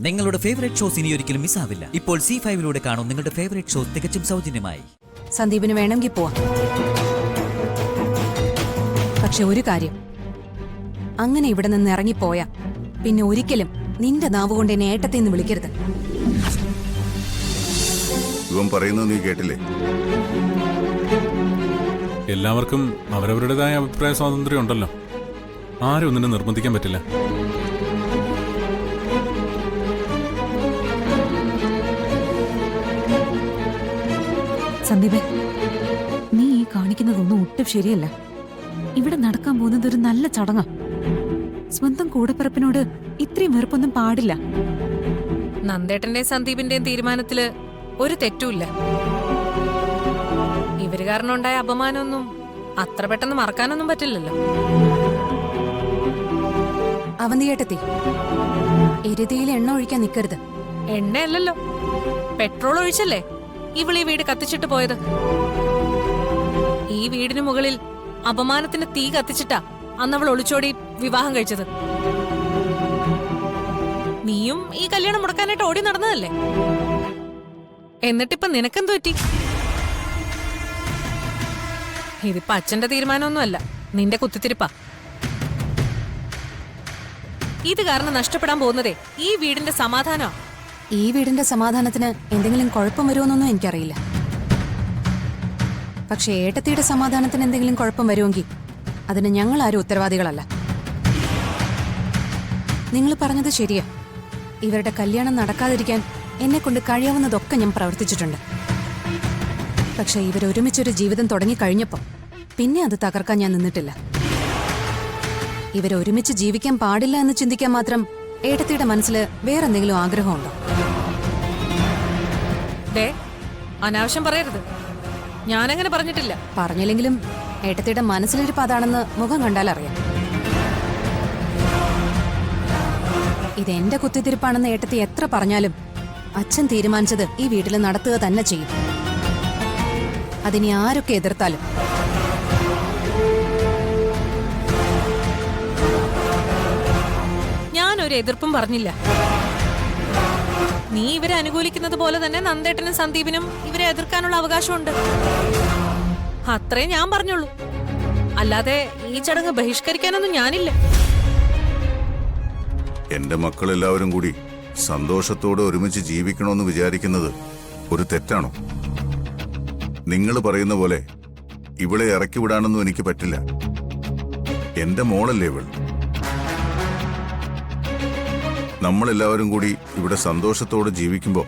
നിങ്ങളുടെ favourite shows ഇനി ഒരിക്കലും മിസ്സാവില്ല. ഇപ്പോൾ C5 കാണും നിങ്ങളുടെ ഫേവറേറ്റ് ഷോസ് തികച്ചും സൗജന്യമായി. സന്ദീപിന് വേണമെങ്കിൽ പോവാം. പക്ഷെ ഒരു കാര്യം, അങ്ങനെ ഇവിടെ നിന്ന് ഇറങ്ങിപ്പോയാ പിന്നെ ഒരിക്കലും നിന്റെ നാവ് കൊണ്ട് എന്നെ ഏട്ടത്തിൽ നിന്ന് വിളിക്കരുത്. ഇവൻ പറയുന്നത് നീ കേട്ടില്ലേ? എല്ലാവർക്കും അവരവരുടേതായ അഭിപ്രായ സ്വാതന്ത്ര്യം ഉണ്ടല്ലോ. ആരും ഒന്നിനെ നിർബന്ധിക്കാൻ പറ്റില്ല. സന്ദീപേ, നീ ഈ കാണിക്കുന്നതൊന്നും ഒട്ടും ശരിയല്ല. ഇവിടെ നടക്കാൻ പോകുന്നത് ഒരു നല്ല ചടങ്ങാ. സ്വന്തം കൂടപ്പിറപ്പിനോട് ഇത്രയും വെറുപ്പൊന്നും പാടില്ല. നന്ദേട്ടന്റെയും സന്ദീപിന്റെയും തീരുമാനത്തില് ഒരു തെറ്റുമില്ല. ഇവര് കാരണം ഉണ്ടായ അപമാനമൊന്നും അത്ര പെട്ടെന്ന് മറക്കാനൊന്നും പറ്റില്ലല്ലോ. അവന്തിയേട്ടത്തി, എരുതിയിൽ എണ്ണ ഒഴിക്കാൻ നിൽക്കരുത്. എണ്ണയല്ലല്ലോ, പെട്രോൾ ഒഴിച്ചല്ലേ ഇവളീ വീട് കത്തിച്ചിട്ട് പോയത്. ഈ വീടിന് മുകളിൽ അപമാനത്തിന് തീ കത്തിച്ചിട്ടാ അന്നവൾ ഒളിച്ചോടി വിവാഹം കഴിച്ചത്. നീയും ഈ കല്യാണം മുടക്കാനായിട്ട് ഓടി നടന്നതല്ലേ? എന്നിട്ടിപ്പൊ നിനക്കെന്തു പറ്റി? ഇതിപ്പോ അച്ഛന്റെ തീരുമാനമൊന്നുമല്ല, നിന്റെ കുത്തിത്തിരിപ്പാ. ഇത് കാരണം നഷ്ടപ്പെടാൻ പോകുന്നതേ ഈ വീടിന്റെ സമാധാനമാ. ഈ വീടിന്റെ സമാധാനത്തിന് എന്തെങ്കിലും കുഴപ്പം വരുമെന്നൊന്നും എനിക്കറിയില്ല. പക്ഷെ ഏട്ടത്തിയുടെ സമാധാനത്തിന് എന്തെങ്കിലും കുഴപ്പം വരുമെങ്കിൽ അതിന് ഞങ്ങൾ ആരും ഉത്തരവാദികളല്ല. നിങ്ങൾ പറഞ്ഞത് ശരിയാ. ഇവരുടെ കല്യാണം നടക്കാതിരിക്കാൻ എന്നെ കൊണ്ട് കഴിയാവുന്നതൊക്കെ ഞാൻ പ്രവർത്തിച്ചിട്ടുണ്ട്. പക്ഷെ ഇവരൊരുമിച്ചൊരു ജീവിതം തുടങ്ങിക്കഴിഞ്ഞപ്പോൾ പിന്നെ അത് തകർക്കാൻ ഞാൻ നിന്നിട്ടില്ല. ഇവരൊരുമിച്ച് ജീവിക്കാൻ പാടില്ല എന്ന് ചിന്തിക്കാൻ മാത്രം ഏട്ടത്തിയുടെ മനസ്സിൽ വേറെന്തെങ്കിലും ആഗ്രഹമുണ്ടോ? അനാവശ്യം പറയരുത്. ഞാനങ്ങനെ പറഞ്ഞിട്ടില്ല. പറഞ്ഞില്ലെങ്കിലും ഏട്ടത്തിയുടെ മനസ്സിലിരിപ്പ് അതാണെന്ന് മുഖം കണ്ടാൽ അറിയാം. ഇതെന്റെ കുത്തിത്തിരിപ്പാണെന്ന് ഏട്ടത്തി എത്ര പറഞ്ഞാലും അച്ഛൻ തീരുമാനിച്ചത് ഈ വീട്ടിൽ നടത്തുക തന്നെ ചെയ്യും. അതിനെ ആരൊക്കെ എതിർത്താലും. ഞാനൊരു എതിർപ്പും പറഞ്ഞില്ല. നീ ഇവരെ അനുകൂലിക്കുന്നത് പോലെ തന്നെ നന്ദേട്ടനും സന്ദീപിനും ഇവരെ എതിർക്കാനുള്ള അവകാശമുണ്ട്. അത്രേ ഞാൻ പറഞ്ഞുള്ളൂ. അല്ലാതെ ഈ ചടങ്ങ് ബഹിഷ്കരിക്കാനൊന്നും ഞാനില്ല. എന്റെ മക്കളെല്ലാവരും കൂടി സന്തോഷത്തോടെ ഒരുമിച്ച് ജീവിക്കണമെന്ന് വിചാരിക്കുന്നത് ഒരു തെറ്റാണോ? നിങ്ങൾ പറയുന്ന പോലെ ഇവളെ ഇറക്കി വിടാനൊന്നും എനിക്ക് പറ്റില്ല. എന്റെ മോളല്ലേ ഇവൾ. നമ്മളെല്ലാവരും കൂടി ഇവിടെ സന്തോഷത്തോടെ ജീവിക്കുമ്പോൾ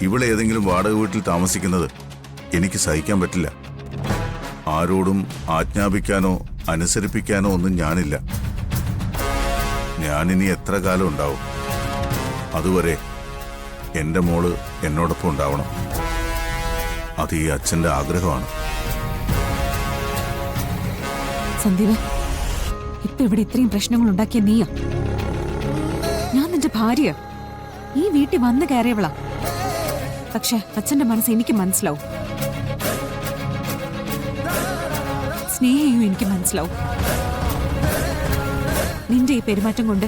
ഇവളെ ഏതെങ്കിലും വാടക വീട്ടിൽ താമസിക്കുന്നത് എനിക്ക് സഹിക്കാൻ പറ്റില്ല. ആരോടും ആജ്ഞാപിക്കാനോ അനുസരിപ്പിക്കാനോ ഒന്നും ഞാനില്ല. ഞാനിനി എത്ര കാലം ഉണ്ടാവും? അതുവരെ എന്റെ മോള് എന്നോടൊപ്പം ഉണ്ടാവണം. അത് ഈ അച്ഛന്റെ ആഗ്രഹമാണ്. സന്ദീപ്, ഇപ്പൊ ഇവിടെ ഇത്രയും പ്രശ്നങ്ങൾ ഉണ്ടാക്കിയ നീയാ. ഞാൻ നിന്റെ ഭാര്യ, ഈ വീട്ടിൽ വന്നു കയറിയവളാ. പക്ഷെ അച്ഛന്റെ മനസ്സ് എനിക്ക് മനസ്സിലാവും. സ്നേഹയും എനിക്ക് മനസ്സിലാവും. നിന്റെ ഈ പെരുമാറ്റം കൊണ്ട്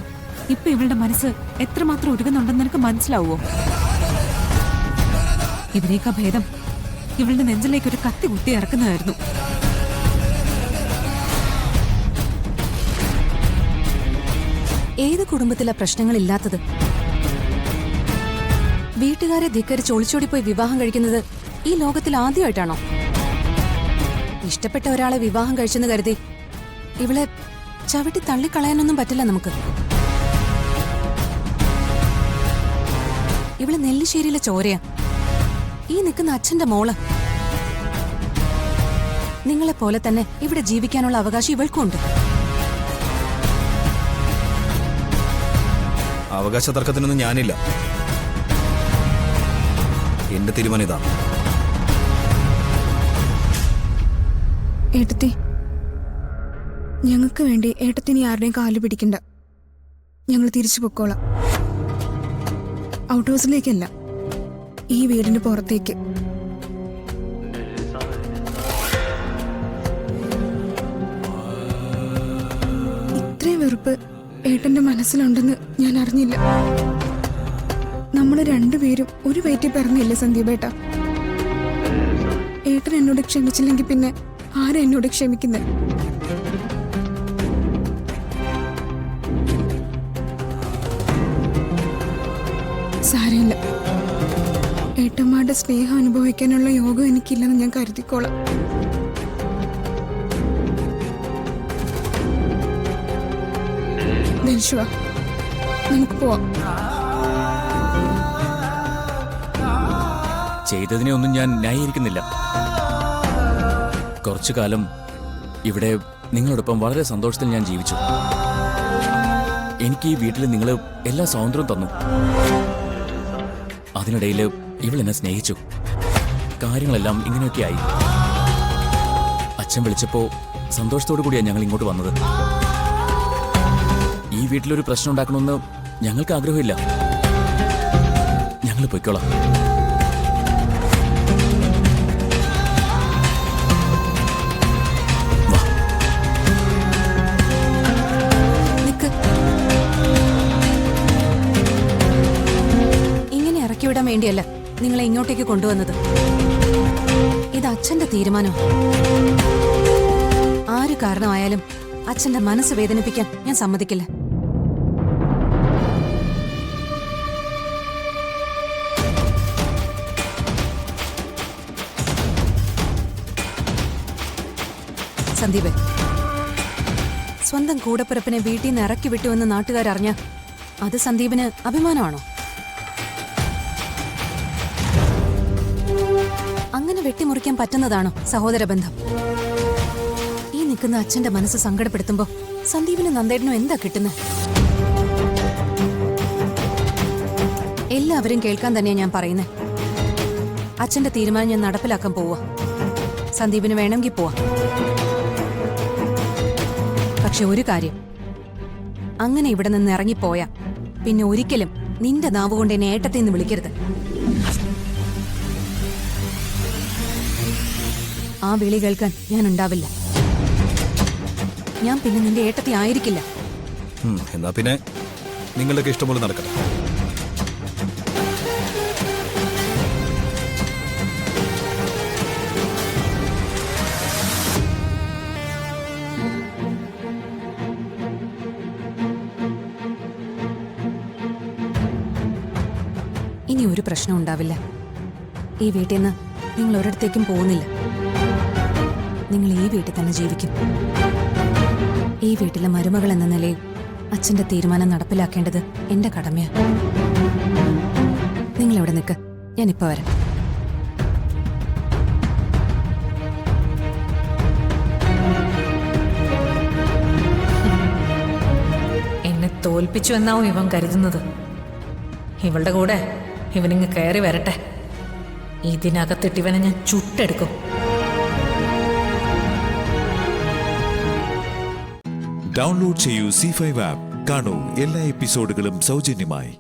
ഇപ്പൊ ഇവളുടെ മനസ്സ് എത്രമാത്രം ഉരുകുന്നുണ്ടെന്ന് നിനക്ക് മനസ്സിലാവുമോ? ഇതിനേക്കാ ഭേദം ഇവളുടെ നെഞ്ചിലേക്ക് ഒരു കത്തി കുത്തി ഇറക്കുന്നതായിരുന്നു. ഏത് കുടുംബത്തിലെ പ്രശ്നങ്ങളില്ലാത്തത്? വീട്ടുകാരെ ധിക്കരിച്ച് ഒളിച്ചോടിപ്പോയി വിവാഹം കഴിക്കുന്നത് ഈ ലോകത്തിൽ ആദ്യമായിട്ടാണോ? ഇഷ്ടപ്പെട്ട ഒരാളെ വിവാഹം കഴിച്ചെന്ന് കരുതി ഇവളെ ചവിട്ടി തള്ളിക്കളയാനൊന്നും പറ്റില്ല നമുക്ക്. ഇവള് നെല്ലിശ്ശേരിയിലെ ചോരയാ. ഈ നിൽക്കുന്ന അച്ഛന്റെ മോള്. നിങ്ങളെപ്പോലെ തന്നെ ഇവിടെ ജീവിക്കാനുള്ള അവകാശം ഇവൾക്കുണ്ട്. അവകാശ തർക്കത്തിനൊന്നും ഞാനില്ല. എന്റെ തീരുമാനം ഇതാ. ഏട്ടത്തി, ഞങ്ങൾക്ക് വേണ്ടി ഏട്ടത്തിന് ആരുടെയും കാല് പിടിക്കണ്ട. ഞങ്ങൾ തിരിച്ചു പൊക്കോളാം. ഔട്ട് ഹൗസിലേക്കല്ല, ഈ വീടിന് പുറത്തേക്ക്. ഇത്രയും വെറുപ്പ് ഏട്ടന്റെ മനസ്സിലുണ്ടെന്ന് ഞാൻ അറിഞ്ഞില്ല. നമ്മൾ രണ്ടുപേരും ഒരു വയറ്റിൽ പിറന്നില്ലേ സന്ദീപേട്ട. ഏട്ടൻ എന്നോട് ക്ഷമിച്ചില്ലെങ്കിൽ പിന്നെ ആരാ എന്നോട് ക്ഷമിക്കുന്നത്? സാരമില്ല, ഏട്ടന്മാരുടെ സ്നേഹം അനുഭവിക്കാനുള്ള യോഗം എനിക്കില്ലെന്ന് ഞാൻ കരുതിക്കോളാം. ധനുഷുവാ, നമുക്ക് പോവാം. ചെയ്തതിനെ ഒന്നും ഞാൻ ന്യായീകരിക്കുന്നില്ല. കുറച്ചു കാലം ഇവിടെ നിങ്ങളോടൊപ്പം വളരെ സന്തോഷത്തിൽ ഞാൻ ജീവിച്ചു. എനിക്ക് ഈ വീട്ടിൽ നിങ്ങൾ എല്ലാ സ്വാതന്ത്ര്യവും തന്നു. അതിനിടയിൽ ഇവളെന്നെ സ്നേഹിച്ചു. കാര്യങ്ങളെല്ലാം ഇങ്ങനെയൊക്കെ ആയി. അച്ഛൻ വിളിച്ചപ്പോ സന്തോഷത്തോടു കൂടിയാണ് ഞങ്ങൾ ഇങ്ങോട്ട് വന്നത്. ഈ വീട്ടിലൊരു പ്രശ്നം ഉണ്ടാക്കണമെന്ന് ഞങ്ങൾക്ക് ആഗ്രഹമില്ല. ഞങ്ങൾ പൊയ്ക്കോളാം. ഇങ്ങനെ ഇറക്കി വിടാൻ വേണ്ടിയല്ല നിങ്ങളെ ഇങ്ങോട്ടേക്ക് കൊണ്ടുവന്നത്. ഇത് അച്ഛന്റെ തീരുമാനമാണ്. ആര് കാരണമായാലും അച്ഛന്റെ മനസ്സ് വേദനിപ്പിക്കാൻ ഞാൻ സമ്മതിക്കില്ല. സന്ദീപ്, സ്വന്തം കൂടപ്പിറപ്പിനെ വീട്ടിൽ നിന്ന് ഇറക്കി വിട്ടുവെന്ന് നാട്ടുകാരറിഞ്ഞ അത് സന്ദീപിന് അഭിമാനമാണോ? അങ്ങനെ വെട്ടിമുറിക്കാൻ പറ്റുന്നതാണോ സഹോദര ബന്ധം? ഈ നിൽക്കുന്ന അച്ഛന്റെ മനസ്സ് സങ്കടപ്പെടുത്തുമ്പോ സന്ദീപിനും നന്ദേട്ടനും എന്താ കിട്ടുന്നത്? എല്ലാവരും കേൾക്കാൻ തന്നെയാ ഞാൻ പറയുന്നത്. അച്ഛന്റെ തീരുമാനം ഞാൻ നടപ്പിലാക്കാൻ പോവാ. സന്ദീപിന് വേണമെങ്കിൽ പോവാ. പക്ഷെ ഒരു കാര്യം, അങ്ങനെ ഇവിടെ നിന്ന് ഇറങ്ങിപ്പോയാ പിന്നെ ഒരിക്കലും നിന്റെ നാവ് കൊണ്ട് എന്നെ ഏട്ടത്തിൽ നിന്ന് വിളിക്കരുത്. ആ വിളി കേൾക്കാൻ ഞാൻ ഉണ്ടാവില്ല. ഞാൻ പിന്നെ നിന്റെ ഏട്ടത്തി ആയിരിക്കില്ല. എന്നാ പിന്നെ നിങ്ങളുടെയൊക്കെ ഇഷ്ടംപോലെ നടക്കട്ടെ. ഇനി ഒരു പ്രശ്നം ഉണ്ടാവില്ല. ഈ വീട്ടിൽ നിന്ന് നിങ്ങൾ ഒരിടത്തേക്കും പോകുന്നില്ല. നിങ്ങൾ ഈ വീട്ടിൽ തന്നെ ജീവിക്കും. ഈ വീട്ടിലെ മരുമകൾ എന്ന നിലയിൽ അച്ഛന്റെ തീരുമാനം നടപ്പിലാക്കേണ്ടത് എന്റെ കടമയാണ്. നിങ്ങൾ ഇവിടെ നിൽക്ക്, ഞാനിപ്പോ വരാം. എന്നെ തോൽപ്പിച്ചു എന്നാവും ഇവൻ കരുതുന്നത്. ഇവളുടെ കൂടെ ഇവനിങ്ങ് കയറി വരട്ടെ. ഇതിനകത്തിട്ട് ഇവനെ ഞാൻ ചുട്ടെടുക്കും. ഡൗൺലോഡ് ചെയ്യൂ C5 ആപ്പ്. കാണൂ എല്ലാ എപ്പിസോഡുകളും സൗജന്യമായി.